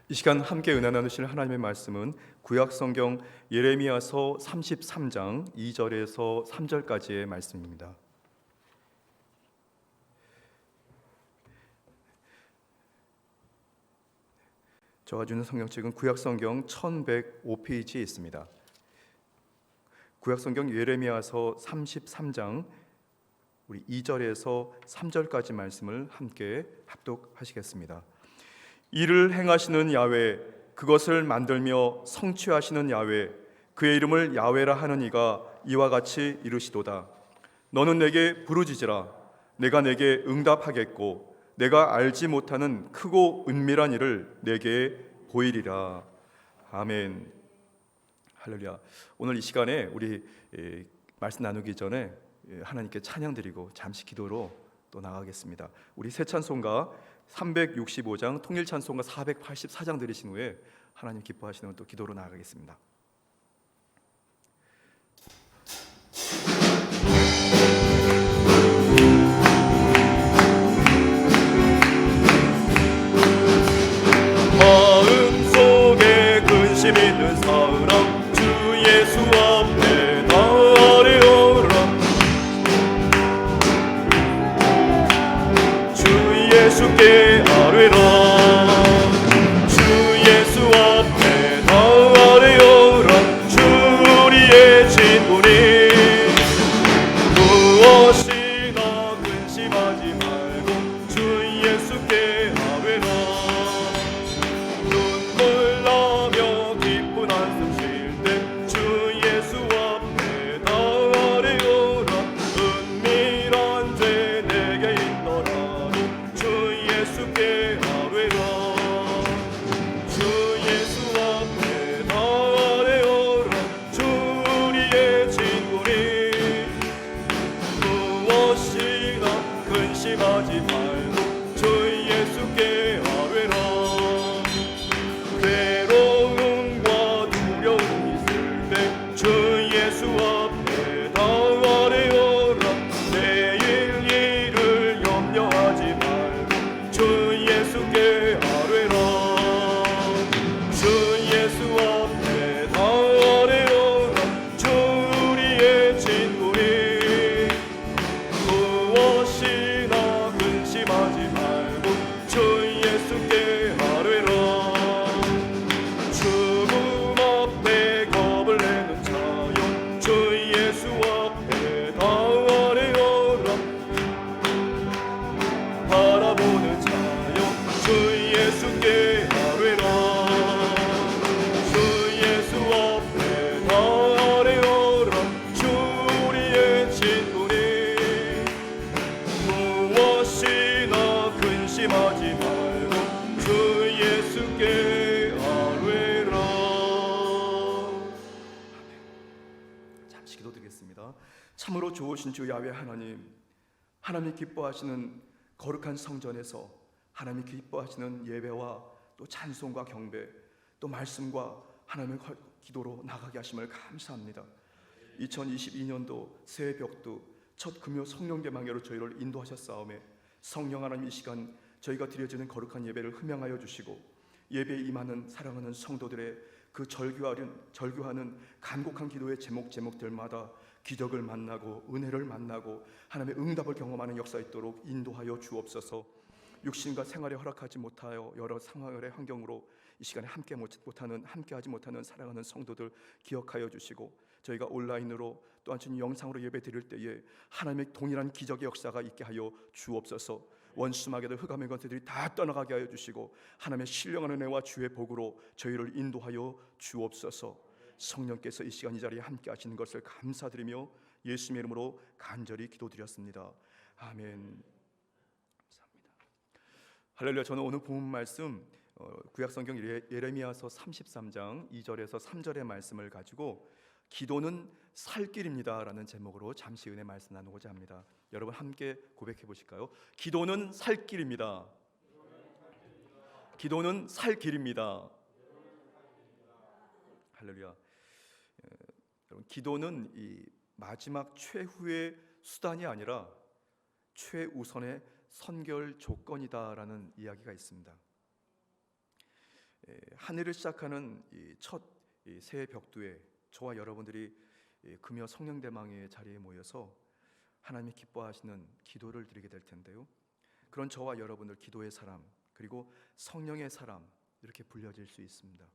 이 시간 함께 은혜 나누실 하나님의 말씀은 구약성경 예레미야서 33장 2절에서 3절까지의 말씀입니다. 제가 주는 성경책은 구약성경 1105페이지에 있습니다. 구약성경 예레미야서 33장 우리 2절에서 3절까지 말씀을 함께 합독하시겠습니다. 이를 행하시는 야훼, 그것을 만들며 성취하시는 야훼, 그의 이름을 야훼라 하는 이가 이와 같이 이르시도다. 너는 내게 부르짖으라. 내가 내게 응답하겠고 내가 알지 못하는 크고 은밀한 일을 내게 보이리라. 아멘. 할렐루야. 오늘 이 시간에 우리 말씀 나누기 전에 하나님께 찬양 드리고 잠시 기도로 또 나가겠습니다. 우리 새 찬송가 365장 통일 찬송가 484장 들으신 후에 하나님 기뻐하시는 또 기도로 나아가겠습니다. 마음속에 근심 있는 사람 주 예수 앞에 나아오라. 주 예수께 아뢰라. 주 예수 앞에 나아오라. 주 우리의 진군이 무엇이나 근심하지 말고 주 예수께 아뢰라. 눈물 나며 기쁜 한숨 쉴 때 주 예수 앞에 나아오라. 은밀한 죄 내게 있더라도 주 예수께 아뢰라. 주 예수 앞에 나아오라. 주 우리의 진군이 무엇이나 근심하지 말고 주 예수께 아뢰라. 괴로움과 두려움이 있을 때 주 예수 앞에 나아오라. 내일 일을 염려하지 말고 주 예수께 아뢰라. 주 예수 앞에 나아오라. 주 우리의 진군이 무엇이나 근심하지 말고 주 예수께 아뢰라. 죽음 앞에 겁을 내는 자여 주 예수 앞에 나아오라. 바라보는 자여 주 예수께 아뢰라. 주 예수 앞에 나아오라. 주 우리의 진군이 무엇이나 근심하지 말고 주 예수께 아뢰라. 잠시 기도드리겠습니다. 참으로 좋으신 주 야훼 하나님, 하나님이 기뻐하시는 거룩한 성전에서 하나님이 기뻐하시는 예배와 또 찬송과 경배, 또 말씀과 하나님의 기도로 나가게 하심을 감사합니다. 2022년도 새해 벽두 첫 금요 성령 개방회로 저희를 인도하셨사오매 성령 하나님, 이 시간 저희가 드려지는 거룩한 예배를 흠양하여 주시고 예배에 임하는 사랑하는 성도들의 그 절규하는 간곡한 기도의 제목들마다 기적을 만나고 은혜를 만나고 하나님의 응답을 경험하는 역사 있도록 인도하여 주옵소서. 육신과 생활에 허락하지 못하여 여러 상황의 환경으로 이 시간에 함께하지 못하는 사랑하는 성도들 기억하여 주시고, 저희가 온라인으로 또한 주님 영상으로 예배 드릴 때에 하나님의 동일한 기적의 역사가 있게 하여 주옵소서. 원수마귀들 흑암의 권세들이 다 떠나가게 하여 주시고 하나님의 신령한 은혜와 주의 복으로 저희를 인도하여 주옵소서. 성령께서 이 시간 이 자리에 함께 하시는 것을 감사드리며 예수님의 이름으로 간절히 기도드렸습니다. 아멘. 감사합니다. 할렐루야. 저는 오늘 본 말씀 구약성경 예레미야서 33장 2절에서 3절의 말씀을 가지고 기도는 살 길입니다 라는 제목으로 잠시 은혜 말씀 나누고자 합니다. 여러분 함께 고백해 보실까요? 기도는 살 길입니다. 기도는 살 길입니다. 할렐루야. 여러분, 기도는 이 마지막 최후의 수단이 아니라 최우선의 선결 조건이다라는 이야기가 있습니다. 한 해를 시작하는 첫 새해 벽두에 저와 여러분들이 금요 성령대망의 자리에 모여서 하나님이 기뻐하시는 기도를 드리게 될 텐데요. 그런 저와 여러분들 기도의 사람 그리고 성령의 사람 이렇게 불려질 수 있습니다.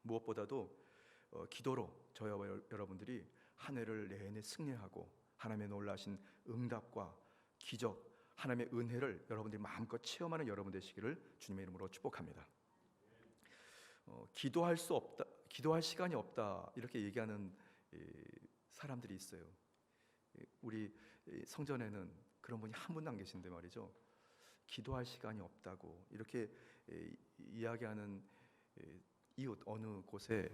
무엇보다도 기도로 저와 여러분들이 한 해를 내내 승리하고 하나님의 놀라신 응답과 기적, 하나님의 은혜를 여러분들이 마음껏 체험하는 여러분 되시기를 주님의 이름으로 축복합니다. 기도할 수 없다, 기도할 시간이 없다 이렇게 얘기하는 사람들이 있어요. 우리 성전에는 그런 분이 한 분도 안 계신데 말이죠. 기도할 시간이 없다고 이렇게 이야기하는 이웃 어느 곳에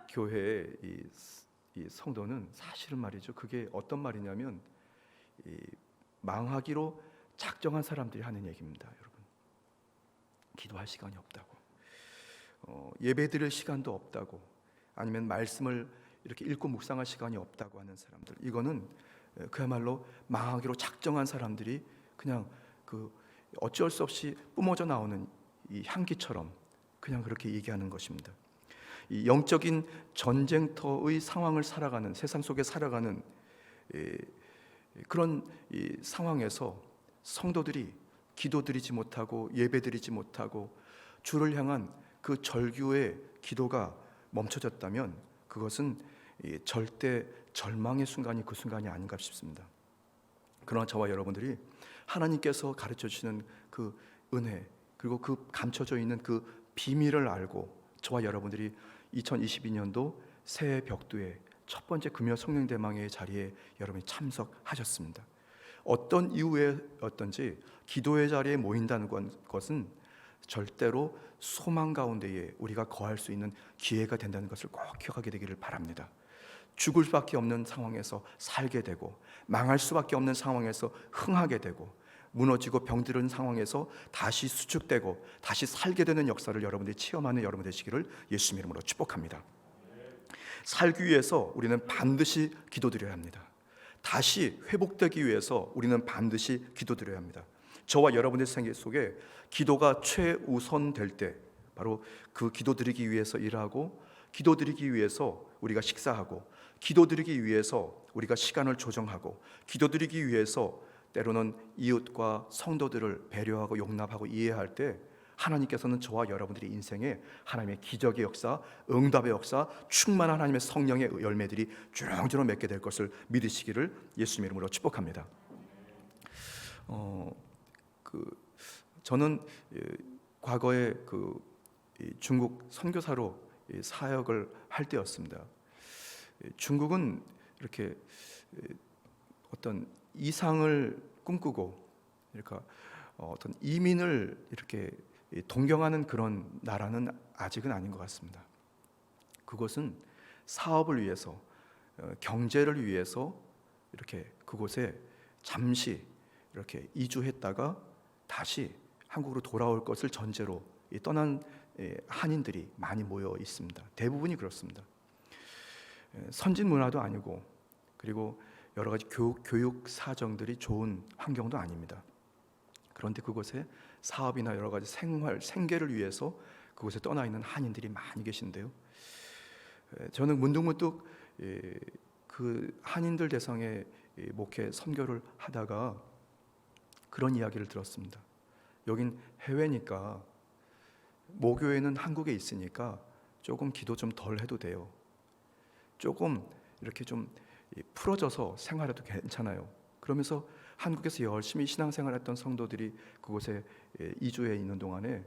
교회의 이 성도는 사실은 말이죠. 그게 어떤 말이냐면 망하기로 작정한 사람들이 하는 얘기입니다, 여러분. 기도할 시간이 없다고, 예배 드릴 시간도 없다고, 아니면 말씀을 이렇게 읽고 묵상할 시간이 없다고 하는 사람들, 이거는 그야말로 망하기로 작정한 사람들이 그냥 그 어쩔 수 없이 뿜어져 나오는 이 향기처럼 그냥 그렇게 얘기하는 것입니다. 이 영적인 전쟁터의 상황을 살아가는, 세상 속에 살아가는 그런 이 상황에서 성도들이 기도드리지 못하고 예배드리지 못하고 주를 향한 그 절규의 기도가 멈춰졌다면 그것은 절대 절망의 순간이 그 순간이 아닌가 싶습니다. 그러나 저와 여러분들이 하나님께서 가르쳐 주시는 그 은혜 그리고 그 감춰져 있는 그 비밀을 알고 저와 여러분들이 2022년도 새해 벽두에 첫 번째 금요 성령대망의 자리에 여러분이 참석하셨습니다. 어떤 이유였던지 기도의 자리에 모인다는 것은 절대로 소망 가운데에 우리가 거할 수 있는 기회가 된다는 것을 꼭 기억하게 되기를 바랍니다. 죽을 수밖에 없는 상황에서 살게 되고 망할 수밖에 없는 상황에서 흥하게 되고 무너지고 병들은 상황에서 다시 수축되고 다시 살게 되는 역사를 여러분들이 체험하는 여러분 되시기를 예수님 이름으로 축복합니다. 살기 위해서 우리는 반드시 기도드려야 합니다. 다시 회복되기 위해서 우리는 반드시 기도드려야 합니다. 저와 여러분의 생애 속에 기도가 최우선 될 때 바로 그 기도드리기 위해서 일하고 기도드리기 위해서 우리가 식사하고 기도드리기 위해서 우리가 시간을 조정하고 기도드리기 위해서 때로는 이웃과 성도들을 배려하고 용납하고 이해할 때 하나님께서는 저와 여러분들의 인생에 하나님의 기적의 역사, 응답의 역사, 충만한 하나님의 성령의 열매들이 주렁주렁 맺게 될 것을 믿으시기를 예수님의 이름으로 축복합니다. 저는 과거에 중국 선교사로 사역을 할 때였습니다. 중국은 이렇게 어떤 이상을 꿈꾸고 그러니까 어떤 이민을 이렇게 동경하는 그런 나라는 아직은 아닌 것 같습니다. 그것은 사업을 위해서 경제를 위해서 이렇게 그곳에 잠시 이렇게 이주했다가 다시 한국으로 돌아올 것을 전제로 떠난 한인들이 많이 모여 있습니다. 대부분이 그렇습니다. 선진 문화도 아니고 그리고 여러 가지 교육 사정들이 좋은 환경도 아닙니다. 그런데 그곳에 사업이나 여러 가지 생계를 위해서 그곳에 떠나 있는 한인들이 많이 계신데요. 저는 문득문득 그 한인들 대상의 목회 선교를 하다가 그런 이야기를 들었습니다. 여긴 해외니까 모교회는 한국에 있으니까 조금 기도 좀 덜 해도 돼요. 조금 이렇게 좀 풀어져서 생활해도 괜찮아요. 그러면서 한국에서 열심히 신앙생활했던 성도들이 그곳에 이주해 있는 동안에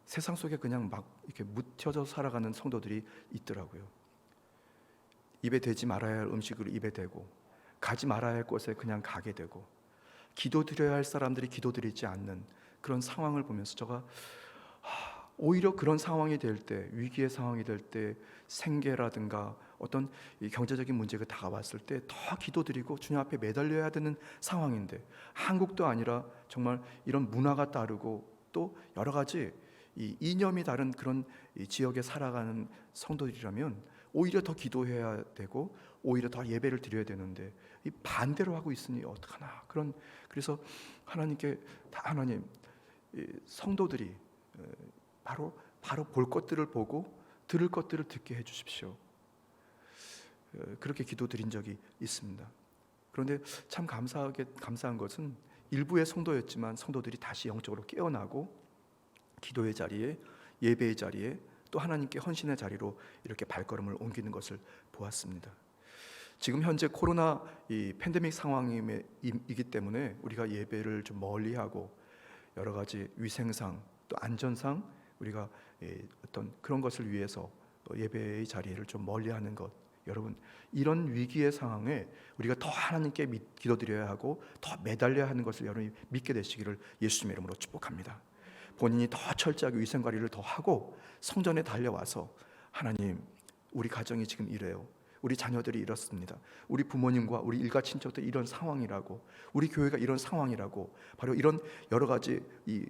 세상 속에 그냥 막 이렇게 묻혀져 살아가는 성도들이 있더라고요. 입에 대지 말아야 할 음식을 입에 대고 가지 말아야 할 곳에 그냥 가게 되고 기도드려야 할 사람들이 기도드리지 않는 그런 상황을 보면서 제가 오히려 그런 상황이 될 때, 위기의 상황이 될 때 생계라든가 어떤 이 경제적인 문제가 다가왔을 때 더 기도드리고 주님 앞에 매달려야 되는 상황인데 한국도 아니라 정말 이런 문화가 다르고 또 여러 가지 이 이념이 다른 그런 이 지역에 살아가는 성도들이라면 오히려 더 기도해야 되고 오히려 더 예배를 드려야 되는데 이 반대로 하고 있으니 어떡하나 그래서 하나님께 다 하나님 이 성도들이 바로 볼 것들을 보고 들을 것들을 듣게 해주십시오. 그렇게 기도드린 적이 있습니다. 그런데 참 감사한 것은 일부의 성도였지만 성도들이 다시 영적으로 깨어나고 기도의 자리에, 예배의 자리에, 또 하나님께 헌신의 자리로 이렇게 발걸음을 옮기는 것을 보았습니다. 지금 현재 코로나 이 팬데믹 상황이기 때문에 우리가 예배를 좀 멀리하고 여러 가지 위생상 또 안전상 우리가 어떤 그런 것을 위해서 예배의 자리를 좀 멀리하는 것, 여러분 이런 위기의 상황에 우리가 더 하나님께 기도드려야 하고 더 매달려야 하는 것을 여러분이 믿게 되시기를 예수님의 이름으로 축복합니다. 본인이 더 철저하게 위생관리를 더 하고 성전에 달려와서 하나님, 우리 가정이 지금 이래요, 우리 자녀들이 이렇습니다, 우리 부모님과 우리 일가 친척들이 이런 상황이라고, 우리 교회가 이런 상황이라고, 바로 이런 여러 가지 이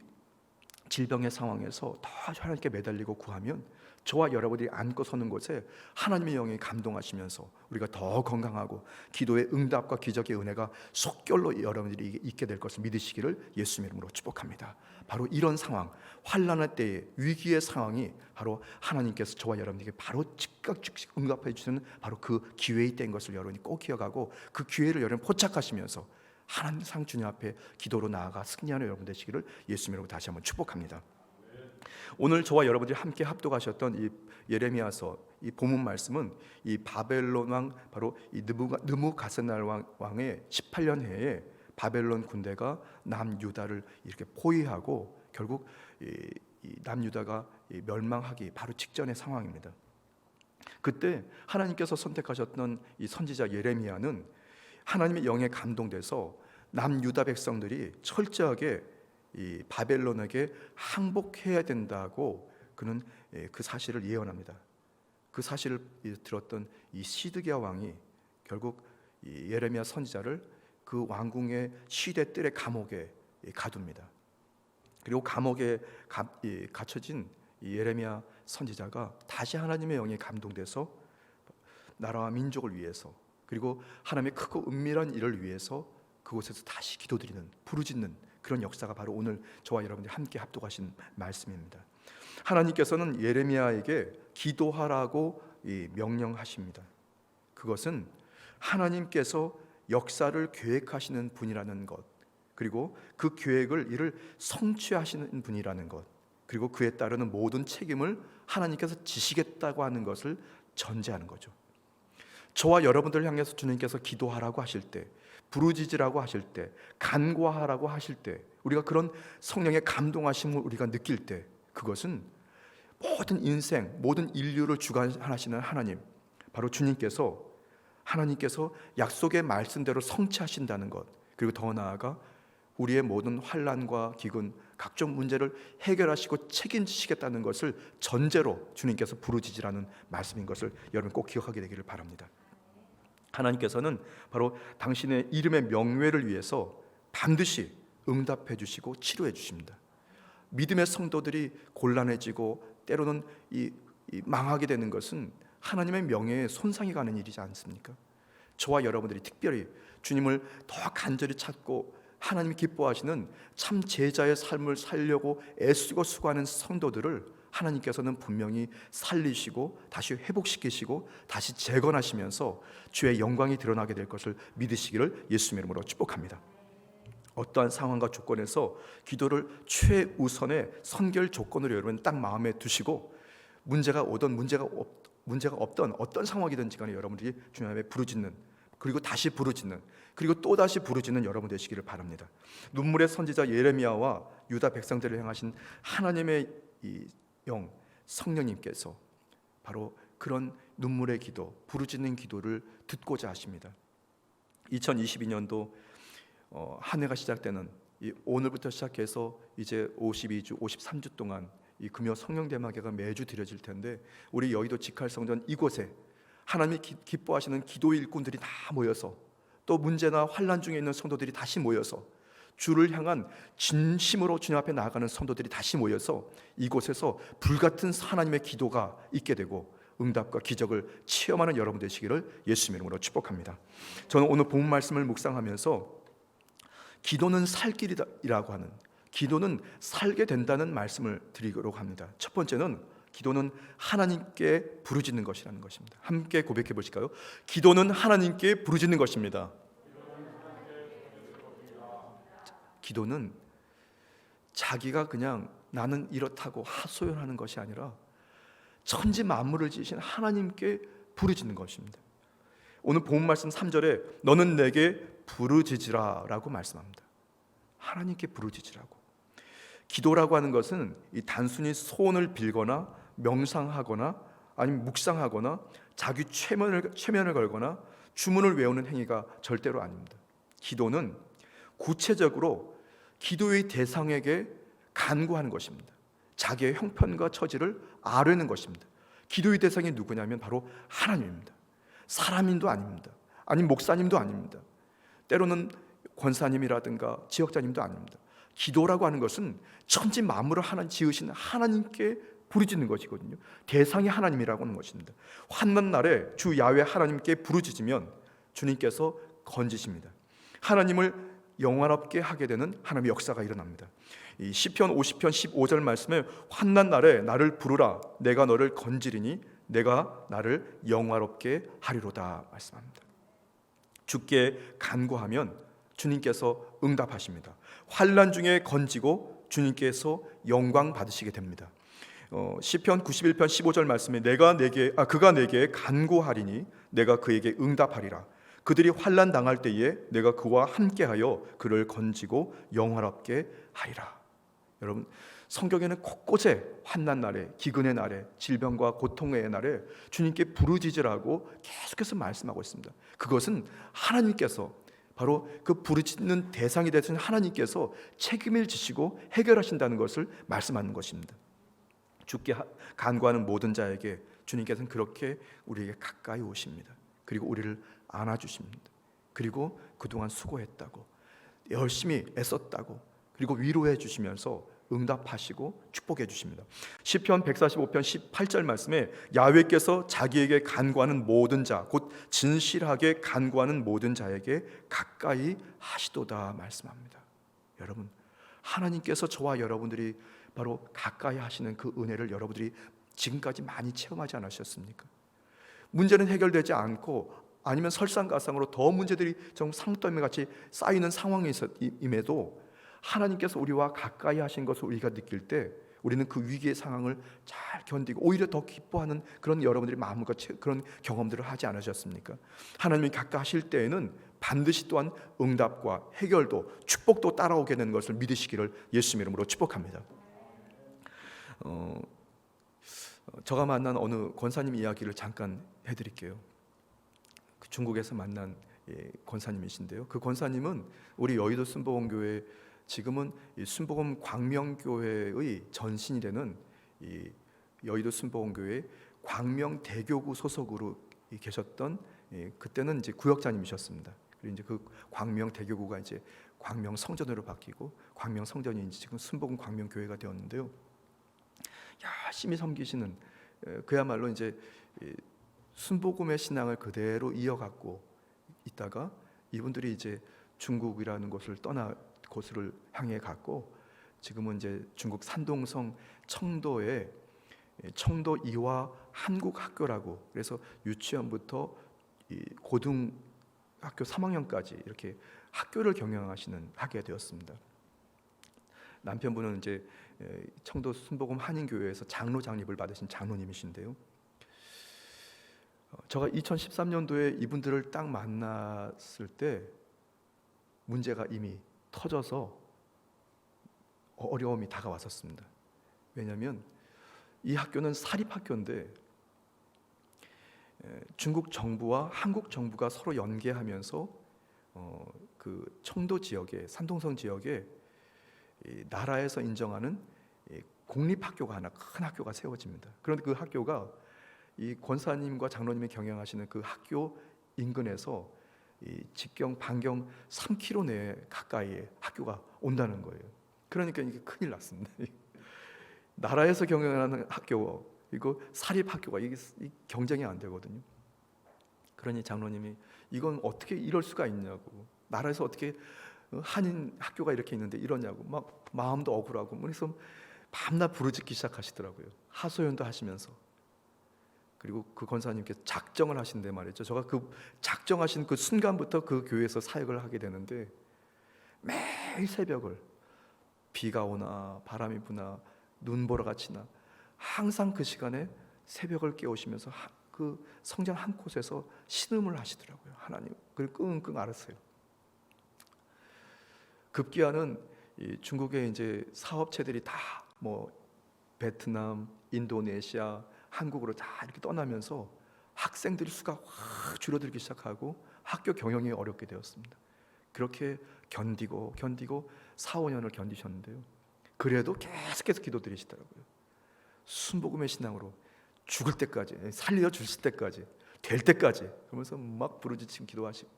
질병의 상황에서 더 하나님께 매달리고 구하면 저와 여러분들이 앉고 서는 곳에 하나님의 영이 감동하시면서 우리가 더 건강하고 기도의 응답과 기적의 은혜가 속결로 여러분들이 있게 될 것을 믿으시기를 예수님의 이름으로 축복합니다. 바로 이런 상황, 환난의 때에, 위기의 상황이 바로 하나님께서 저와 여러분에게 바로 즉각 응답해 주시는 바로 그 기회의 때인 것을 여러분이 꼭 기억하고 그 기회를 여러분 포착하시면서 항상 주님 앞에 기도로 나아가 승리하는 여러분 되시기를 예수님으로 다시 한번 축복합니다. 오늘 저와 여러분들이 함께 합독하셨던 이 예레미야서 이 본문 말씀은 이 바벨론 왕, 바로 이 느부갓네살 왕의 18년 해에 바벨론 군대가 남유다를 이렇게 포위하고 결국 이 남유다가 멸망하기 바로 직전의 상황입니다. 그때 하나님께서 선택하셨던 이 선지자 예레미야는 하나님의 영에 감동돼서 남유다 백성들이 철저하게 이 바벨론에게 항복해야 된다고 그는 그 사실을 예언합니다. 그 사실을 들었던 이 시드기야 왕이 결국 이 예레미야 선지자를 그 왕궁의 시대 뜰의 감옥에 가둡니다. 그리고 감옥에 갇혀진 이 예레미야 선지자가 다시 하나님의 영에 감동돼서 나라와 민족을 위해서, 그리고 하나님의 크고 은밀한 일을 위해서 그곳에서 다시 기도드리는, 부르짖는 그런 역사가 바로 오늘 저와 여러분들이 함께 합독하신 말씀입니다. 하나님께서는 예레미야에게 기도하라고 명령하십니다. 그것은 하나님께서 역사를 계획하시는 분이라는 것, 그리고 그 계획을 이를 성취하시는 분이라는 것, 그리고 그에 따르는 모든 책임을 하나님께서 지시겠다고 하는 것을 전제하는 거죠. 저와 여러분들을 향해서 주님께서 기도하라고 하실 때, 부르짖으라고 하실 때, 간구하라고 하실 때, 우리가 그런 성령의 감동하심을 우리가 느낄 때, 그것은 모든 인생, 모든 인류를 주관하시는 하나님, 바로 주님께서, 하나님께서 약속의 말씀대로 성취하신다는 것, 그리고 더 나아가 우리의 모든 환난과 기근, 각종 문제를 해결하시고 책임지시겠다는 것을 전제로 주님께서 부르짖으라는 말씀인 것을 여러분 꼭 기억하게 되기를 바랍니다. 하나님께서는 바로 당신의 이름의 명예를 위해서 반드시 응답해 주시고 치료해 주십니다. 믿음의 성도들이 곤란해지고 때로는 망하게 되는 것은 하나님의 명예에 손상이 가는 일이지 않습니까? 저와 여러분들이 특별히 주님을 더 간절히 찾고 하나님이 기뻐하시는 참 제자의 삶을 살려고 애쓰고 수고하는 성도들을 하나님께서는 분명히 살리시고 다시 회복시키시고 다시 재건하시면서 주의 영광이 드러나게 될 것을 믿으시기를 예수님의 이름으로 축복합니다. 어떠한 상황과 조건에서 기도를 최우선의 선결 조건으로 여러분 딱 마음에 두시고 문제가 오든 문제가 없던 어떤 상황이든지 간에 여러분들이 주님 앞에 부르짖는, 그리고 다시 부르짖는, 그리고 또다시 부르짖는 여러분 되시기를 바랍니다. 눈물의 선지자 예레미야와 유다 백성들을 향하신 하나님의 이 영 성령님께서 바로 그런 눈물의 기도, 부르짖는 기도를 듣고자 하십니다. 2022년도 한 해가 시작되는 오늘부터 시작해서 이제 52주, 53주 동안 이 금요 성령 대마개가 매주 드려질 텐데, 우리 여의도 직할성전 이곳에 하나님이 기뻐하시는 기도 일꾼들이 다 모여서, 또 문제나 환난 중에 있는 성도들이 다시 모여서, 주를 향한 진심으로 주님 앞에 나아가는 성도들이 다시 모여서 이곳에서 불같은 하나님의 기도가 있게 되고 응답과 기적을 체험하는 여러분 되시기를 예수님의 이름으로 축복합니다. 저는 오늘 본 말씀을 묵상하면서 기도는 살 길이라고 하는, 기도는 살게 된다는 말씀을 드리도록 합니다. 첫 번째는 기도는 하나님께 부르짖는 것이라는 것입니다. 함께 고백해 보실까요? 기도는 하나님께 부르짖는 것입니다. 기도는 자기가 그냥 나는 이렇다고 하소연하는 것이 아니라 천지 만물을 지으신 하나님께 부르짖는 것입니다. 오늘 본 말씀 3절에 너는 내게 부르짖으라 라고 말씀합니다. 하나님께 부르짖으라고. 기도라고 하는 것은 이 단순히 소원을 빌거나 명상하거나 아니면 묵상하거나 자기 최면을 걸거나 주문을 외우는 행위가 절대로 아닙니다. 기도는 구체적으로 기도의 대상에게 간구하는 것입니다. 자기의 형편과 처지를 아뢰는 것입니다. 기도의 대상이 누구냐면 바로 하나님입니다. 사람인도 아닙니다. 아니 목사님도 아닙니다. 때로는 권사님이라든가 지역자님도 아닙니다. 기도라고 하는 것은 천지 만물을 하나 지으신 하나님께 부르짖는 것이거든요. 대상이 하나님이라고 하는 것입니다. 환난 날에 주 야훼 하나님께 부르짖으면 주님께서 건지십니다. 하나님을 영화롭게 하게 되는 하나님의 역사가 일어납니다. 이 시편 50편 15절 말씀에 환난 날에 나를 부르라 내가 너를 건지리니 내가 나를 영화롭게 하리로다 말씀합니다. 주께 간구하면 주님께서 응답하십니다. 환난 중에 건지고 주님께서 영광 받으시게 됩니다. 시편 91편 15절 말씀에 그가 내게 간구하리니 내가 그에게 응답하리라. 그들이 환난 당할 때에 내가 그와 함께하여 그를 건지고 영화롭게 하리라. 여러분, 성경에는 곳곳에 환난 날에, 기근의 날에, 질병과 고통의 날에 주님께 부르짖으라고 계속해서 말씀하고 있습니다. 그것은 하나님께서 바로 그 부르짖는 대상이 되신 하나님께서 책임을 지시고 해결하신다는 것을 말씀하는 것입니다. 주께 간구하는 모든 자에게 주님께서는 그렇게 우리에게 가까이 오십니다. 그리고 우리를 안아주십니다. 그리고 그동안 수고했다고, 열심히 애썼다고, 그리고 위로해 주시면서 응답하시고 축복해 주십니다. 시편 145편 18절 말씀에 야훼께서 자기에게 간구하는 모든 자, 곧 진실하게 간구하는 모든 자에게 가까이 하시도다 말씀합니다. 여러분, 하나님께서 저와 여러분들이 바로 가까이 하시는 그 은혜를 여러분들이 지금까지 많이 체험하지 않으셨습니까? 문제는 해결되지 않고 아니면 설상가상으로 더 문제들이 좀 산더미같이 쌓이는 상황임에도 하나님께서 우리와 가까이 하신 것을 우리가 느낄 때 우리는 그 위기의 상황을 잘 견디고 오히려 더 기뻐하는 그런 여러분들이 마음과 그런 경험들을 하지 않으셨습니까? 하나님이 가까이 하실 때에는 반드시 또한 응답과 해결도 축복도 따라오게 되는 것을 믿으시기를 예수 이름으로 축복합니다. 제가 만난 어느 권사님 이야기를 잠깐 해드릴게요. 중국에서 만난 권사님이신데요. 그 권사님은 우리 여의도 순복음교회, 지금은 이 순복음 광명교회의 전신이 되는 이 여의도 순복음교회 광명대교구 소속으로 계셨던, 그때는 이제 구역장님이셨습니다. 그리고 이제 그 광명대교구가 이제 광명성전으로 바뀌고 광명성전이 이제 지금 순복음 광명교회가 되었는데요. 열심히 섬기시는, 그야말로 이제 순복음의 신앙을 그대로 이어갖고 있다가 이분들이 이제 중국이라는 곳을 곳을 향해 갔고, 지금은 이제 중국 산동성 청도에 청도 이화 한국학교라고, 그래서 유치원부터 이 고등학교 3학년까지 이렇게 학교를 하게 되었습니다. 남편분은 이제 청도 순복음 한인교회에서 장로 장립을 받으신 장로님이신데요. 제가 2013년도에 이분들을 딱 만났을 때 문제가 이미 터져서 어려움이 다가왔었습니다. 왜냐하면 이 학교는 사립학교인데 중국 정부와 한국 정부가 서로 연계하면서 그 청도 지역에, 산동성 지역에 나라에서 인정하는 공립학교가 하나, 큰 학교가 세워집니다. 그런데 그 학교가 이 권사님과 장로님이 경영하시는 그 학교 인근에서 이 직경 반경 3km 내에 가까이에 학교가 온다는 거예요. 그러니까 이게 큰일 났습니다. 나라에서 경영하는 학교, 이거 사립 학교가 이게 경쟁이 안 되거든요. 그러니 장로님이 이건 어떻게 이럴 수가 있냐고, 나라에서 어떻게 한인 학교가 이렇게 있는데 이러냐고 막 마음도 억울하고 그래서 밤낮 부르짖기 시작하시더라고요. 하소연도 하시면서. 그리고 그 권사님께 작정을 하신데 말이죠. 제가 그 작정하신 그 순간부터 그 교회에서 사역을 하게 되는데 매일 새벽을 비가 오나 바람이 부나 눈보라가 치나 항상 그 시간에 새벽을 깨우시면서 그 성전 한 곳에서 신음을 하시더라고요. 하나님, 그걸 끙끙 앓았어요. 급기야는 이 중국의 이제 사업체들이 다 뭐 베트남, 인도네시아, 한국으로 다 이렇게 떠나면서 학생들 수가 확 줄어들기 시작하고 학교 경영이 어렵게 되었습니다. 그렇게 견디고 4, 5년을 견디셨는데요. 그래도 계속해서 기도드리시더라고요. 순복음의 신앙으로 죽을 때까지, 살려 주실 때까지, 될 때까지 그러면서 막 부르짖으시고 기도하시고.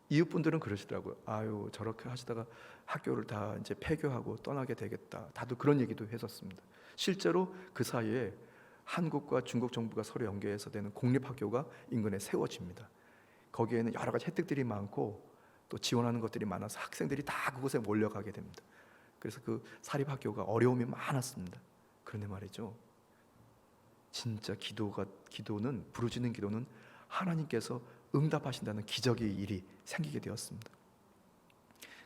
이웃분들은 그러시더라고요. 아유, 저렇게 하시다가 학교를 다 이제 폐교하고 떠나게 되겠다. 다들 그런 얘기도 했었습니다. 실제로 그 사이에 한국과 중국 정부가 서로 연계해서 되는 공립학교가 인근에 세워집니다. 거기에는 여러 가지 혜택들이 많고 또 지원하는 것들이 많아서 학생들이 다 그곳에 몰려가게 됩니다. 그래서 그 사립학교가 어려움이 많았습니다. 그런데 말이죠, 진짜 기도는, 부르짖는 기도는 하나님께서 응답하신다는 기적의 일이 생기게 되었습니다.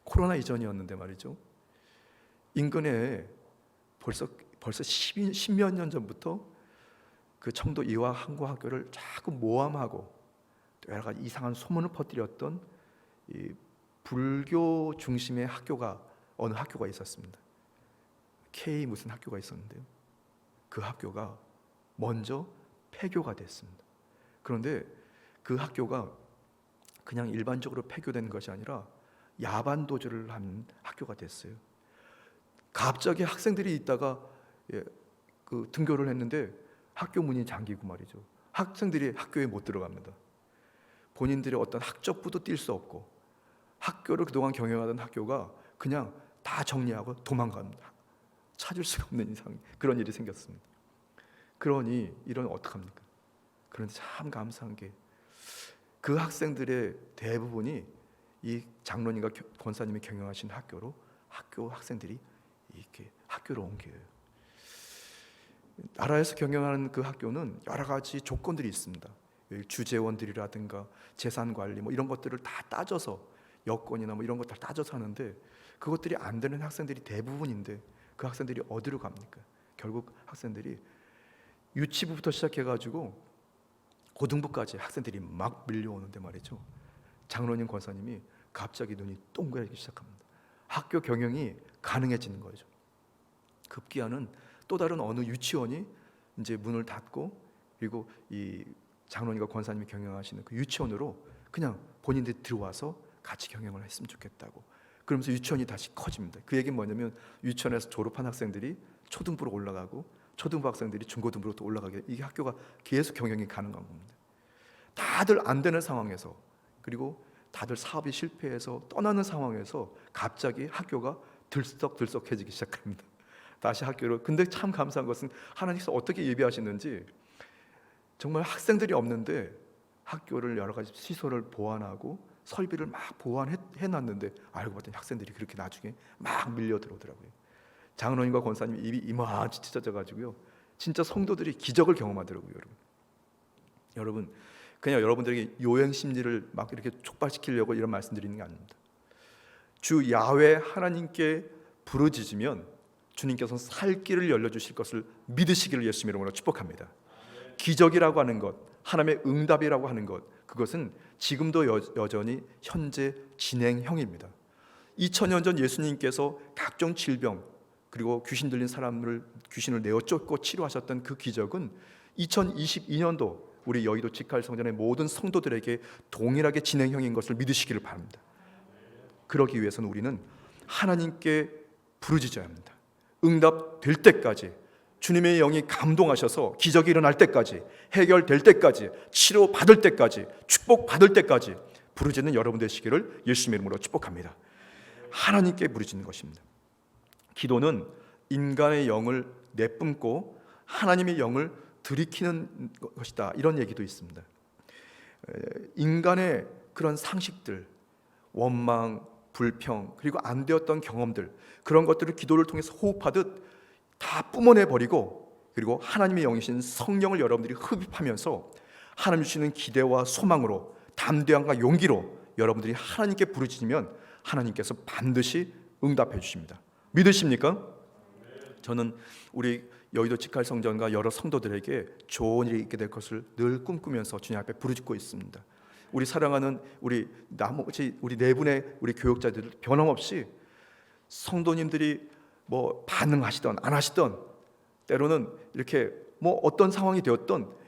코로나 이전이었는데 말이죠, 인근에 벌써 10몇 년 전부터 그 청도 이화 한국학교를 자꾸 모함하고 또 여러 가지 이상한 소문을 퍼뜨렸던 이 불교 중심의 학교가, 어느 학교가 있었습니다. K 무슨 학교가 있었는데요, 그 학교가 먼저 폐교가 됐습니다. 그런데 그 학교가 그냥 일반적으로 폐교된 것이 아니라 야반 도주를 한 학교가 됐어요. 갑자기 학생들이 있다가 그 등교를 했는데 학교 문이 잠기고 말이죠. 학생들이 학교에 못 들어갑니다. 본인들의 어떤 학적 부도 뛸 수 없고 학교를 그동안 경영하던 학교가 그냥 다 정리하고 도망갑니다. 찾을 수가 없는 이상 그런 일이 생겼습니다. 그러니 이런 어떡합니까? 그런데 참 감사한 게 그 학생들의 대부분이 이 장로님과 권사님이 경영하신 학교 학생들이 이렇게 학교로 옮겨요. 나라에서 경영하는 그 학교는 여러 가지 조건들이 있습니다. 주재원들이라든가 재산 관리 뭐 이런 것들을 다 따져서 여건이나 뭐 이런 것들 따져서 하는데 그것들이 안 되는 학생들이 대부분인데 그 학생들이 어디로 갑니까? 결국 학생들이 유치부부터 시작해가지고 고등부까지 학생들이 막 밀려오는데 말이죠, 장로님 권사님이 갑자기 눈이 동그라지기 시작합니다. 학교 경영이 가능해지는 거죠. 급기야는 또 다른 어느 유치원이 이제 문을 닫고 그리고 이 장로님과 권사님이 경영하시는 그 유치원으로 그냥 본인들이 들어와서 같이 경영을 했으면 좋겠다고. 그러면서 유치원이 다시 커집니다. 그 얘기는 뭐냐면 유치원에서 졸업한 학생들이 초등부로 올라가고 초등부 학생들이 중고등부로 또 올라가게, 이게 학교가 계속 경영이 가능한 겁니다. 다들 안 되는 상황에서 그리고 다들 사업이 실패해서 떠나는 상황에서 갑자기 학교가 들썩들썩해지기 시작합니다. 다시 학교로. 근데 참 감사한 것은 하나님께서 어떻게 예비하시는지 정말 학생들이 없는데 학교를 여러 가지 시설을 보완하고 설비를 막 보완해놨는데 알고 봤더니 학생들이 그렇게 나중에 막 밀려 들어오더라고요. 장로님과 권사님이 입이 이만치 찢어져가지고요, 진짜 성도들이 기적을 경험하더라고요. 여러분 그냥 여러분들에게 요행 심리를 막 이렇게 촉발시키려고 이런 말씀드리는 게 아닙니다. 주 야훼 하나님께 부르짖으면 주님께서는 살 길을 열려주실 것을 믿으시기를 예수님 이름으로 축복합니다. 기적이라고 하는 것, 하나님의 응답이라고 하는 것, 그것은 지금도 여전히 현재 진행형입니다. 2000년 전 예수님께서 각종 질병 그리고 귀신 들린 사람을 귀신을 내어 쫓고 치료하셨던 그 기적은 2022년도 우리 여의도 직할 성전의 모든 성도들에게 동일하게 진행형인 것을 믿으시기를 바랍니다. 그러기 위해서는 우리는 하나님께 부르짖어야 합니다. 응답될 때까지, 주님의 영이 감동하셔서 기적이 일어날 때까지, 해결될 때까지, 치료받을 때까지, 축복받을 때까지 부르짖는 여러분 되시기를 예수님의 이름으로 축복합니다. 하나님께 부르짖는 것입니다. 기도는 인간의 영을 내뿜고 하나님의 영을 들이키는 것이다, 이런 얘기도 있습니다. 인간의 그런 상식들, 원망, 불평, 그리고 안 되었던 경험들, 그런 것들을 기도를 통해서 호흡하듯 다 뿜어내 버리고, 그리고 하나님의 영이신 성령을 여러분들이 흡입하면서 하나님 주시는 기대와 소망으로, 담대함과 용기로 여러분들이 하나님께 부르짖으면 하나님께서 반드시 응답해 주십니다. 믿으십니까? 저는 우리 여의도 직할성전과 여러 성도들에게 좋은 일이 있게 될 것을 늘 꿈꾸면서 주님 앞에 부르짖고 있습니다. 우리 사랑하는 우리 나머지 우리 네 분의 우리 교역자들 변함없이 성도님들이 뭐 반응하시던 안 하시던, 때로는 이렇게 뭐 어떤 상황이 되었던,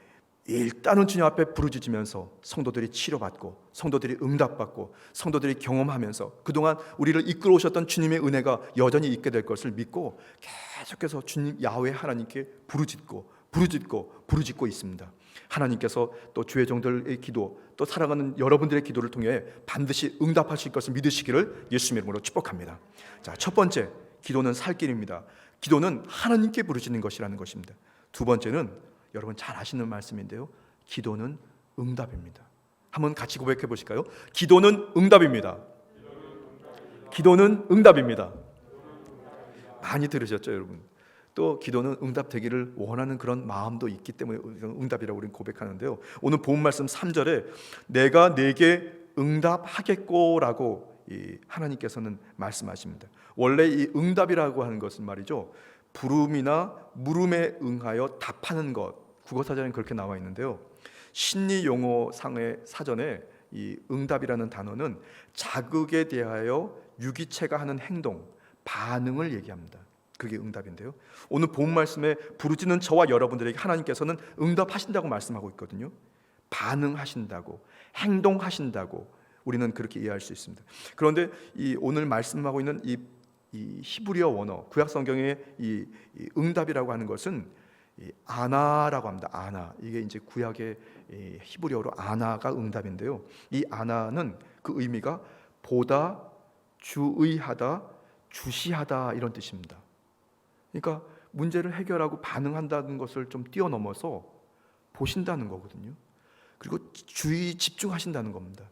일단은 주님 앞에 부르짖으면서 성도들이 치료받고, 성도들이 응답받고, 성도들이 경험하면서 그동안 우리를 이끌어 오셨던 주님의 은혜가 여전히 있게 될 것을 믿고 계속해서 주님 야훼 하나님께 부르짖고 있습니다. 하나님께서 또 주의 종들의 기도, 또 사랑하는 여러분들의 기도를 통해 반드시 응답하실 것을 믿으시기를 예수님의 이름으로 축복합니다. 자, 첫 번째, 기도는 살 길입니다. 기도는 하나님께 부르짖는 것이라는 것입니다. 두 번째는 여러분 잘 아시는 말씀인데요, 기도는 응답입니다. 한번 같이 고백해 보실까요? 기도는 응답입니다. 기도는 응답입니다. 많이 들으셨죠, 여러분? 또 기도는 응답되기를 원하는 그런 마음도 있기 때문에 응답이라고 우리는 고백하는데요, 오늘 본 말씀 3절에 내가 내게 응답하겠고라고 하나님께서는 말씀하십니다. 원래 이 응답이라고 하는 것은 말이죠, 부름이나 물음에 응하여 답하는 것, 국어사전에 그렇게 나와 있는데요, 신리용어상의 사전에 이 응답이라는 단어는 자극에 대하여 유기체가 하는 행동, 반응을 얘기합니다. 그게 응답인데요, 오늘 본 말씀에 부르짖는 저와 여러분들에게 하나님께서는 응답하신다고 말씀하고 있거든요. 반응하신다고, 행동하신다고 우리는 그렇게 이해할 수 있습니다. 그런데 이 오늘 말씀하고 있는 이 히브리어 원어, 구약 성경의 이 응답이라고 하는 것은 이 아나라고 합니다. 아나, 이게 이제 구약의 히브리어로 아나가 응답인데요, 이 아나는 그 의미가 보다, 주의하다, 주시하다 이런 뜻입니다. 그러니까 문제를 해결하고 반응한다는 것을 좀 뛰어넘어서 보신다는 거거든요. 그리고 주의 집중하신다는 겁니다.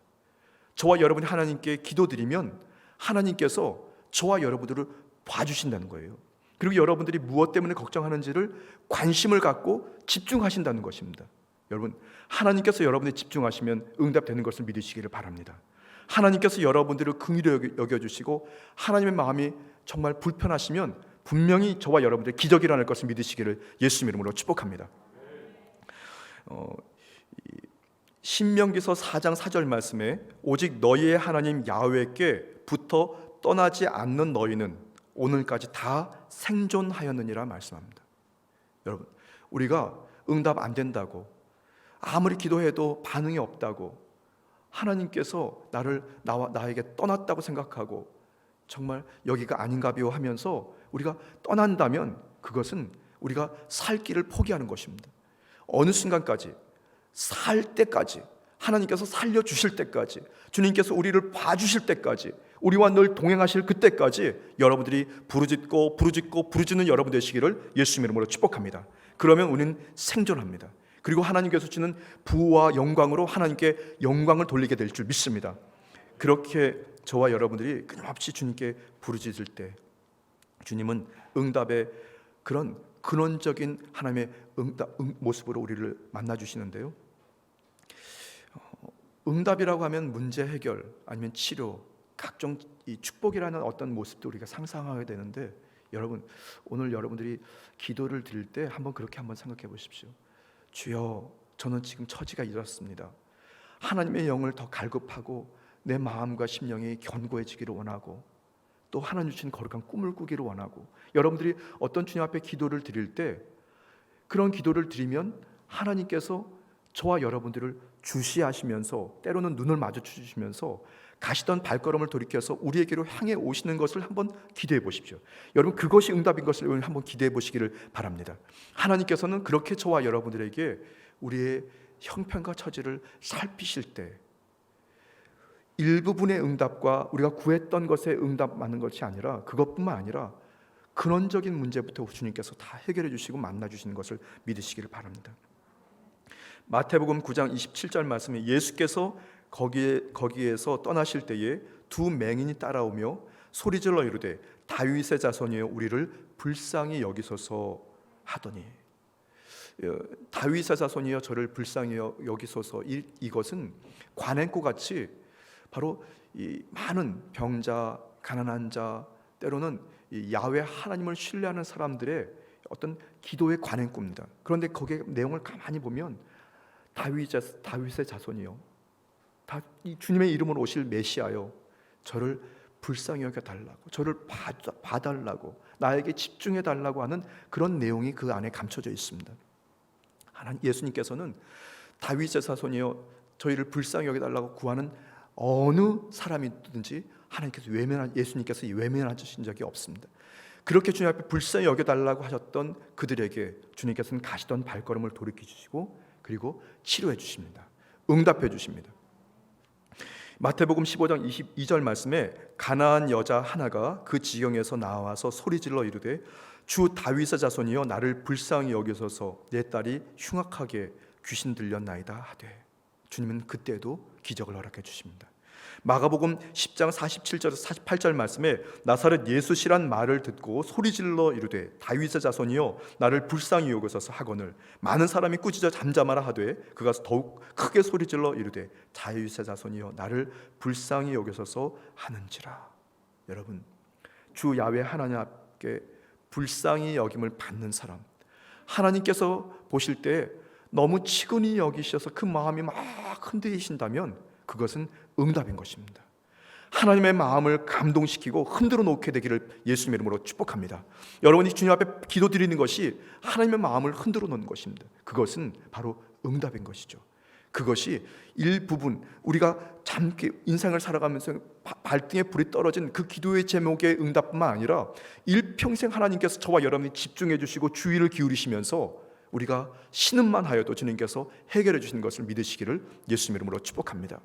저와 여러분이 하나님께 기도드리면 하나님께서 저와 여러분들을 봐주신다는 거예요. 그리고 여러분들이 무엇 때문에 걱정하는지를 관심을 갖고 집중하신다는 것입니다. 여러분, 하나님께서 여러분이 집중하시면 응답되는 것을 믿으시기를 바랍니다. 하나님께서 여러분들을 긍휼히 여겨주시고 하나님의 마음이 정말 불편하시면 분명히 저와 여러분들의 기적이 일어날 것을 믿으시기를 예수님 이름으로 축복합니다. 신명기서 4장 4절 말씀에 오직 너희의 하나님 야훼께 붙어 떠나지 않는 너희는 오늘까지 다 생존하였느니라 말씀합니다. 여러분, 우리가 응답 안 된다고, 아무리 기도해도 반응이 없다고, 하나님께서 나에게 떠났다고 생각하고 정말 여기가 아닌가비요 하면서 우리가 떠난다면 그것은 우리가 살 길을 포기하는 것입니다. 어느 순간까지, 살 때까지, 하나님께서 살려주실 때까지, 주님께서 우리를 봐주실 때까지, 우리와 늘 동행하실 그때까지 여러분들이 부르짖는 여러분 되시기를 예수님 이름으로 축복합니다. 그러면 우리는 생존합니다. 그리고 하나님께서 주는 부와 영광으로 하나님께 영광을 돌리게 될 줄 믿습니다. 그렇게 저와 여러분들이 끊임없이 주님께 부르짖을 때 주님은 응답의 그런 근원적인 하나님의 모습으로 우리를 만나주시는데요, 응답이라고 하면 문제 해결 아니면 치료, 각종 이 축복이라는 어떤 모습도 우리가 상상하게 되는데, 여러분, 오늘 여러분들이 기도를 드릴 때 그렇게 한번 생각해 보십시오. 주여, 저는 지금 처지가 이렇습니다. 하나님의 영을 더 갈급하고 내 마음과 심령이 견고해지기를 원하고, 또 하나님 주신 거룩한 꿈을 꾸기를 원하고, 여러분들이 어떤 주님 앞에 기도를 드릴 때 그런 기도를 드리면 하나님께서 저와 여러분들을 주시하시면서 때로는 눈을 마주쳐 주시면서 가시던 발걸음을 돌이켜서 우리에게로 향해 오시는 것을 한번 기대해 보십시오. 여러분, 그것이 응답인 것을 오늘 한번 기대해 보시기를 바랍니다. 하나님께서는 그렇게 저와 여러분들에게 우리의 형편과 처지를 살피실 때 일부분의 응답과 우리가 구했던 것에 응답하는 것이 아니라, 그것뿐만 아니라 근원적인 문제부터 주님께서 다 해결해 주시고 만나 주시는 것을 믿으시기를 바랍니다. 마태복음 9장 27절 말씀에 예수께서 거기에서 떠나실 때에 두 맹인이 따라오며 소리질러 이르되 다윗의 자손이여 우리를 불쌍히 여기소서 하더니, 다윗의 자손이여 저를 불쌍히 여기소서, 이것은 관행과 같이 바로 이 많은 병자, 가난한 자, 때로는 이 야훼 하나님을 신뢰하는 사람들의 어떤 기도의 관행구입니다. 그런데 거기에 내용을 가만히 보면 다윗의 자손이요, 이 주님의 이름으로 오실 메시아요, 저를 불쌍히 여겨달라고, 저를 봐달라고, 나에게 집중해달라고 하는 그런 내용이 그 안에 감춰져 있습니다. 예수님께서는 다윗의 자손이요 저희를 불쌍히 여겨달라고 구하는 어느 사람이든지 예수님께서 외면하신 적이 없습니다. 그렇게 주님 앞에 불쌍히 여겨달라고 하셨던 그들에게 주님께서는 가시던 발걸음을 돌이켜주시고 그리고 치료해 주십니다. 응답해 주십니다. 마태복음 15장 22절 말씀에 가나안 여자 하나가 그 지경에서 나와서 소리질러 이르되 주 다윗의 자손이여 나를 불쌍히 여기소서, 내 딸이 흉악하게 귀신 들렸나이다 하되, 주님은 그때도 기적을 허락해 주십니다. 마가복음 10장 47절에서 48절 말씀에 나사렛 예수시란 말을 듣고 소리질러 이르되 다윗의 자손이여 나를 불쌍히 여기소서 하거늘 많은 사람이 꾸짖어 잠잠하라 하되 그가 더욱 크게 소리질러 이르되 다윗의 자손이여 나를 불쌍히 여기소서 하는지라. 여러분, 주 야훼 하나님 앞에 불쌍히 여김을 받는 사람, 하나님께서 보실 때 너무 치근히 여기셔서 그 마음이 막 흔들리신다면 그것은 응답인 것입니다. 하나님의 마음을 감동시키고 흔들어 놓게 되기를 예수님의 이름으로 축복합니다. 여러분이 주님 앞에 기도드리는 것이 하나님의 마음을 흔들어 놓는 것입니다. 그것은 바로 응답인 것이죠. 그것이 일부분 우리가 잠시 인생을 살아가면서 발등에 불이 떨어진 그 기도의 제목의 응답뿐만 아니라 일평생 하나님께서 저와 여러분이 집중해 주시고 주의를 기울이시면서 우리가 신음만 하여도 주님께서 해결해 주시는 것을 믿으시기를 예수님 이름으로 축복합니다.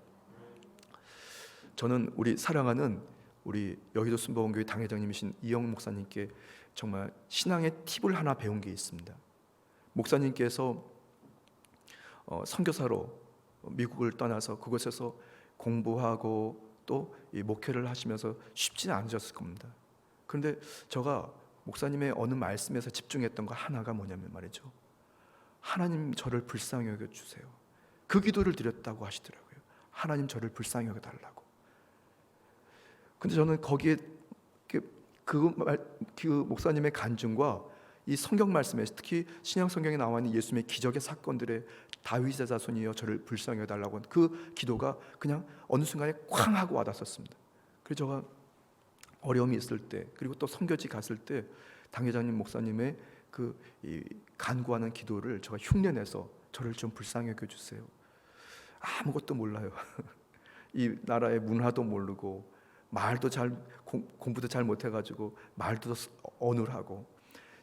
저는 우리 사랑하는 우리 여의도 순복음교회 당회장님이신 이영 목사님께 정말 신앙의 팁을 하나 배운 게 있습니다. 목사님께서 선교사로 미국을 떠나서 그곳에서 공부하고 또 이 목회를 하시면서 쉽지는 않으셨을 겁니다. 그런데 제가 목사님의 어느 말씀에서 집중했던 거 하나가 뭐냐면 말이죠, 하나님 저를 불쌍히 여겨주세요. 그 기도를 드렸다고 하시더라고요. 하나님 저를 불쌍히 여겨달라고. 근데 저는 거기에 그 목사님의 간증과 이 성경 말씀에, 특히 신약 성경에 나와 있는 예수님의 기적의 사건들의 다윗의 자손이여 저를 불쌍히 여겨달라고 한 그 기도가 그냥 어느 순간에 쾅 하고 와닿았습니다. 그래서 제가 어려움이 있을 때, 그리고 또 선교지 갔을 때 당회장님 목사님의 이 간구하는 기도를 제가 흉내내서 저를 좀 불쌍히 여겨주세요. 아무것도 몰라요. 이 나라의 문화도 모르고 말도 공부도 잘 못해가지고 말도 어눌하고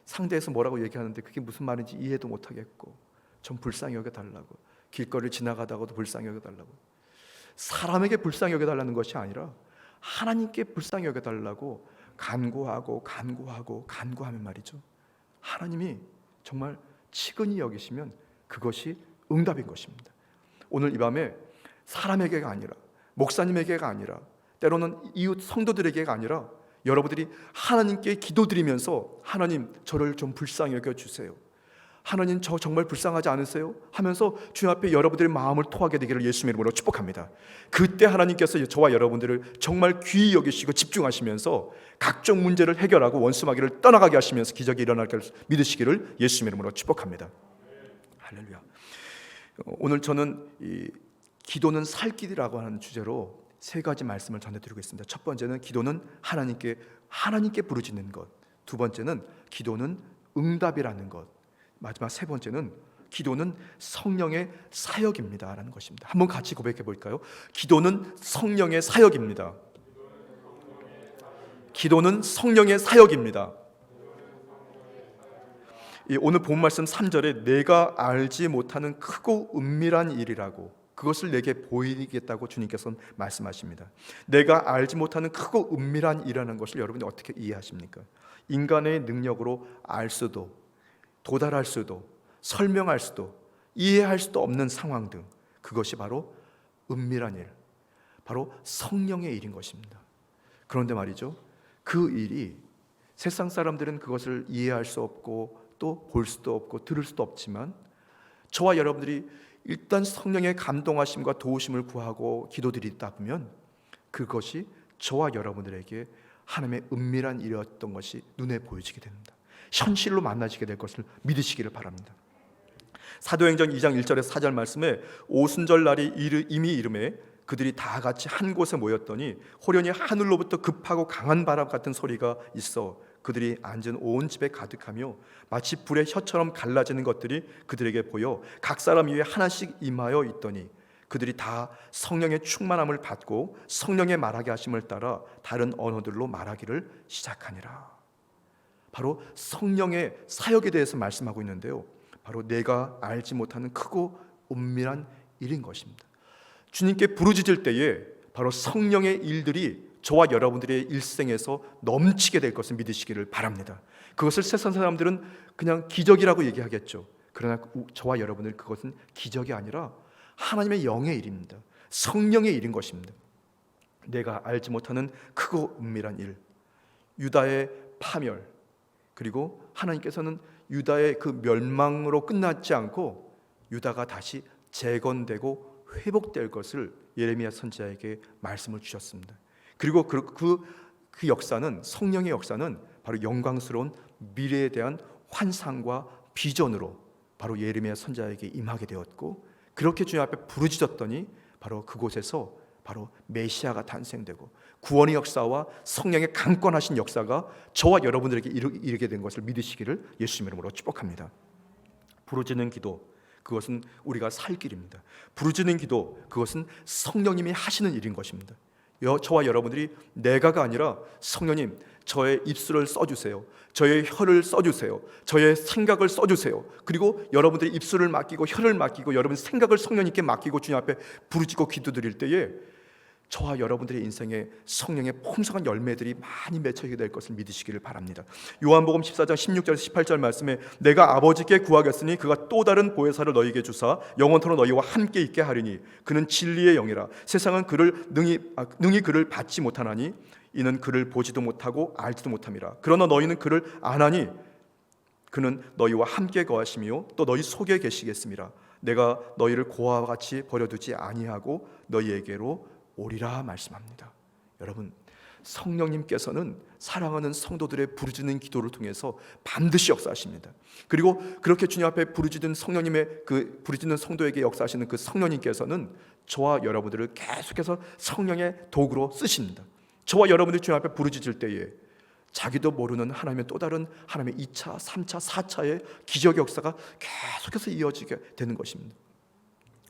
상대에서 뭐라고 얘기하는데 그게 무슨 말인지 이해도 못하겠고 좀 불쌍히 여겨달라고, 길거리를 지나가다가도 불쌍히 여겨달라고. 사람에게 불쌍히 여겨달라는 것이 아니라 하나님께 불쌍히 여겨달라고 간구하면 말이죠, 하나님이 정말 치근히 여기시면 그것이 응답인 것입니다. 오늘 이 밤에 사람에게가 아니라, 목사님에게가 아니라, 때로는 이웃 성도들에게가 아니라 여러분들이 하나님께 기도드리면서 하나님 저를 좀 불쌍히 여겨주세요, 하나님 저 정말 불쌍하지 않으세요? 하면서 주님 앞에 여러분들의 마음을 토하게 되기를 예수님의 이름으로 축복합니다. 그때 하나님께서 저와 여러분들을 정말 귀히 여기시고 집중하시면서 각종 문제를 해결하고 원수마귀를 떠나가게 하시면서 기적이 일어날 것을 믿으시기를 예수님의 이름으로 축복합니다. 할렐루야. 오늘 저는 이 기도는 살 길이라고 하는 주제로 세 가지 말씀을 전해드리고 있습니다. 첫 번째는 기도는 하나님께 부르짖는 것, 두 번째는 기도는 응답이라는 것, 마지막 세 번째는 기도는 성령의 사역입니다라는 것입니다. 한번 같이 고백해 볼까요? 기도는 성령의 사역입니다. 기도는 성령의 사역입니다. 오늘 본 말씀 3절에 내가 알지 못하는 크고 은밀한 일이라고, 그것을 내게 보이겠다고 주님께서는 말씀하십니다. 내가 알지 못하는 크고 은밀한 일이라는 것을 여러분이 어떻게 이해하십니까? 인간의 능력으로 알 수도, 도달할 수도, 설명할 수도, 이해할 수도 없는 상황 등, 그것이 바로 은밀한 일, 바로 성령의 일인 것입니다. 그런데 말이죠, 그 일이 세상 사람들은 그것을 이해할 수 없고 또 볼 수도 없고 들을 수도 없지만, 저와 여러분들이 일단 성령의 감동하심과 도우심을 구하고 기도드리다 보면 그것이 저와 여러분들에게 하나님의 은밀한 일이었던 것이 눈에 보여지게 됩니다. 현실로 만나지게 될 것을 믿으시기를 바랍니다. 사도행전 2장 1절에서 4절 말씀에 오순절 날이 이미 이름에 그들이 다 같이 한 곳에 모였더니 호련히 하늘로부터 급하고 강한 바람 같은 소리가 있어 그들이 앉은 온 집에 가득하며 마치 불의 혀처럼 갈라지는 것들이 그들에게 보여 각 사람 위에 하나씩 임하여 있더니 그들이 다 성령의 충만함을 받고 성령의 말하게 하심을 따라 다른 언어들로 말하기를 시작하니라. 바로 성령의 사역에 대해서 말씀하고 있는데요, 바로 내가 알지 못하는 크고 은밀한 일인 것입니다. 주님께 부르짖을 때에 바로 성령의 일들이 저와 여러분들의 일생에서 넘치게 될 것을 믿으시기를 바랍니다. 그것을 세상 사람들은 그냥 기적이라고 얘기하겠죠. 그러나 저와 여러분들 그것은 기적이 아니라 하나님의 영의 일입니다. 성령의 일인 것입니다. 내가 알지 못하는 크고 은밀한 일, 유다의 파멸, 그리고 하나님께서는 유다의 그 멸망으로 끝났지 않고 유다가 다시 재건되고 회복될 것을 예레미야 선지자에게 말씀을 주셨습니다. 그리고 그 역사는, 성령의 역사는 바로 영광스러운 미래에 대한 환상과 비전으로 바로 예레미야 선지자에게 임하게 되었고, 그렇게 주님 앞에 부르짖었더니 바로 그곳에서 바로 메시아가 탄생되고 구원의 역사와 성령의 강권하신 역사가 저와 여러분들에게 이르게 된 것을 믿으시기를 예수님 이름으로 축복합니다. 부르짖는 기도, 그것은 우리가 살 길입니다. 부르짖는 기도, 그것은 성령님이 하시는 일인 것입니다. 저와 여러분들이 내가가 아니라 성령님, 저의 입술을 써주세요. 저의 혀를 써주세요. 저의 생각을 써주세요. 그리고 여러분들이 입술을 맡기고 혀를 맡기고 여러분 생각을 성령님께 맡기고 주님 앞에 부르짖고 기도드릴 때에 저와 여러분들의 인생에 성령의 풍성한 열매들이 많이 맺혀지게 될 것을 믿으시기를 바랍니다. 요한복음 14장 16절에서 18절 말씀에 내가 아버지께 구하겠으니 그가 또 다른 보혜사를 너희에게 주사 영원토록 너희와 함께 있게 하리니 그는 진리의 영이라. 세상은 그를 능히 그를 받지 못하나니 이는 그를 보지도 못하고 알지도 못함이라. 그러나 너희는 그를 아나니 그는 너희와 함께 거하시며 또 너희 속에 계시겠음이라. 내가 너희를 고아와 같이 버려두지 아니하고 너희에게로 오리라 말씀합니다. 여러분, 성령님께서는 사랑하는 성도들의 부르짖는 기도를 통해서 반드시 역사하십니다. 그리고 그렇게 주님 앞에 부르짖는 성령님의 그 부르짖는 성도에게 역사하시는 그 성령님께서는 저와 여러분들을 계속해서 성령의 도구로 쓰십니다. 저와 여러분들이 주님 앞에 부르짖을 때에 자기도 모르는 하나님의 또 다른 하나님의 2차, 3차, 4차의 기적 역사가 계속해서 이어지게 되는 것입니다.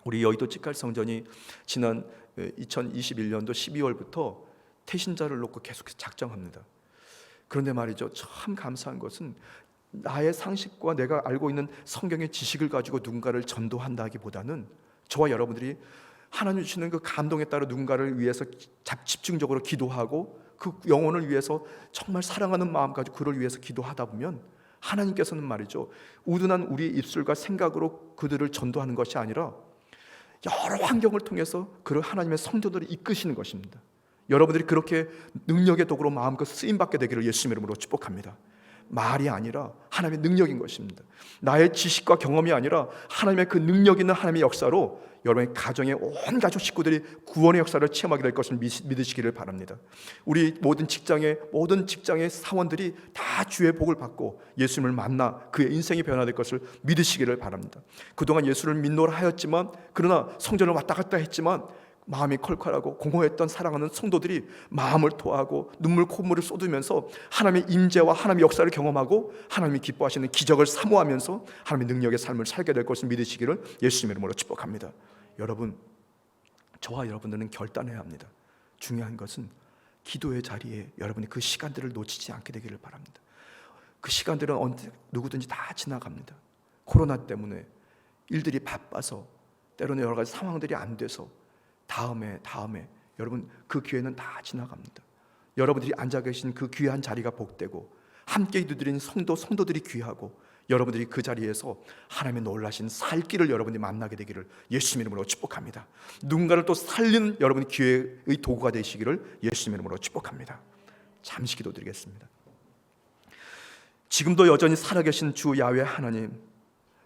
우리 여의도 찌칼 성전이 지난 2021년도 12월부터 태신자를 놓고 계속 작정합니다. 그런데 말이죠, 참 감사한 것은 나의 상식과 내가 알고 있는 성경의 지식을 가지고 누군가를 전도한다기보다는 저와 여러분들이 하나님 주시는 그 감동에 따라 누군가를 위해서 집중적으로 기도하고 그 영혼을 위해서 정말 사랑하는 마음 가지고 그를 위해서 기도하다 보면 하나님께서는 말이죠, 우둔한 우리의 입술과 생각으로 그들을 전도하는 것이 아니라 여러 환경을 통해서 그를 하나님의 성도들을 이끄시는 것입니다. 여러분들이 그렇게 능력의 도구로 마음껏 쓰임받게 되기를 예수님 이름으로 축복합니다. 말이 아니라 하나님의 능력인 것입니다. 나의 지식과 경험이 아니라 하나님의 그 능력 있는 하나님의 역사로 여러분의 가정의 온 가족 식구들이 구원의 역사를 체험하게 될 것을 믿으시기를 바랍니다. 우리 모든 직장의 사원들이 다 주의 복을 받고 예수님을 만나 그의 인생이 변화될 것을 믿으시기를 바랍니다. 그동안 예수를 믿노라 하였지만, 그러나 성전을 왔다 갔다 했지만 마음이 컬컬하고 공허했던 사랑하는 성도들이 마음을 토하고 눈물 콧물을 쏟으면서 하나님의 임재와 하나님의 역사를 경험하고 하나님이 기뻐하시는 기적을 사모하면서 하나님의 능력의 삶을 살게 될 것을 믿으시기를 예수님의 이름으로 축복합니다. 여러분, 저와 여러분들은 결단해야 합니다. 중요한 것은 기도의 자리에 여러분이 그 시간들을 놓치지 않게 되기를 바랍니다. 그 시간들은 누구든지 다 지나갑니다. 코로나 때문에 일들이 바빠서 때로는 여러 가지 상황들이 안 돼서 다음에 여러분 그 기회는 다 지나갑니다. 여러분들이 앉아 계신 그 귀한 자리가 복되고 함께 기도드린 성도들이 귀하고 여러분들이 그 자리에서 하나님의 놀라신 살 길을 여러분들이 만나게 되기를 예수님 이름으로 축복합니다. 누군가를 또 살리는 여러분의 기회의 도구가 되시기를 예수님 이름으로 축복합니다. 잠시 기도드리겠습니다. 지금도 여전히 살아계신 주 야훼 하나님,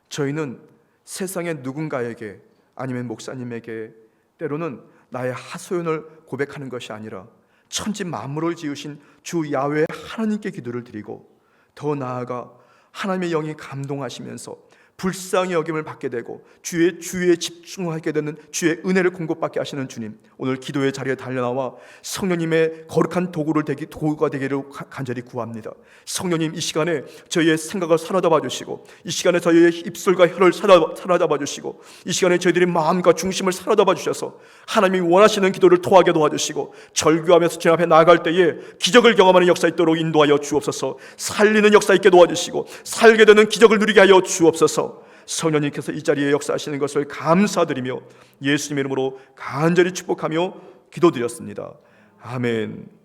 저희는 세상의 누군가에게 아니면 목사님에게 때로는 나의 하소연을 고백하는 것이 아니라 천지 만물을 지으신 주 야훼 하나님께 기도를 드리고, 더 나아가 하나님의 영이 감동하시면서 불쌍히 여김을 받게 되고 주의 주에 집중하게 되는 주의 은혜를 공급받게 하시는 주님, 오늘 기도의 자리에 달려나와 성령님의 거룩한 도구가 되기를 간절히 구합니다. 성령님, 이 시간에 저희의 생각을 사로잡아 주시고, 이 시간에 저희의 입술과 혀를 사로잡아 주시고, 이 시간에 저희들의 마음과 중심을 사로잡아 주셔서 하나님이 원하시는 기도를 토하게 도와주시고, 절규하면서 주님 앞에 나아갈 때에 기적을 경험하는 역사 있도록 인도하여 주옵소서. 살리는 역사 있게 도와주시고 살게 되는 기적을 누리게 하여 주옵소서. 성령님께서 이 자리에 역사하시는 것을 감사드리며 예수님의 이름으로 간절히 축복하며 기도드렸습니다. 아멘.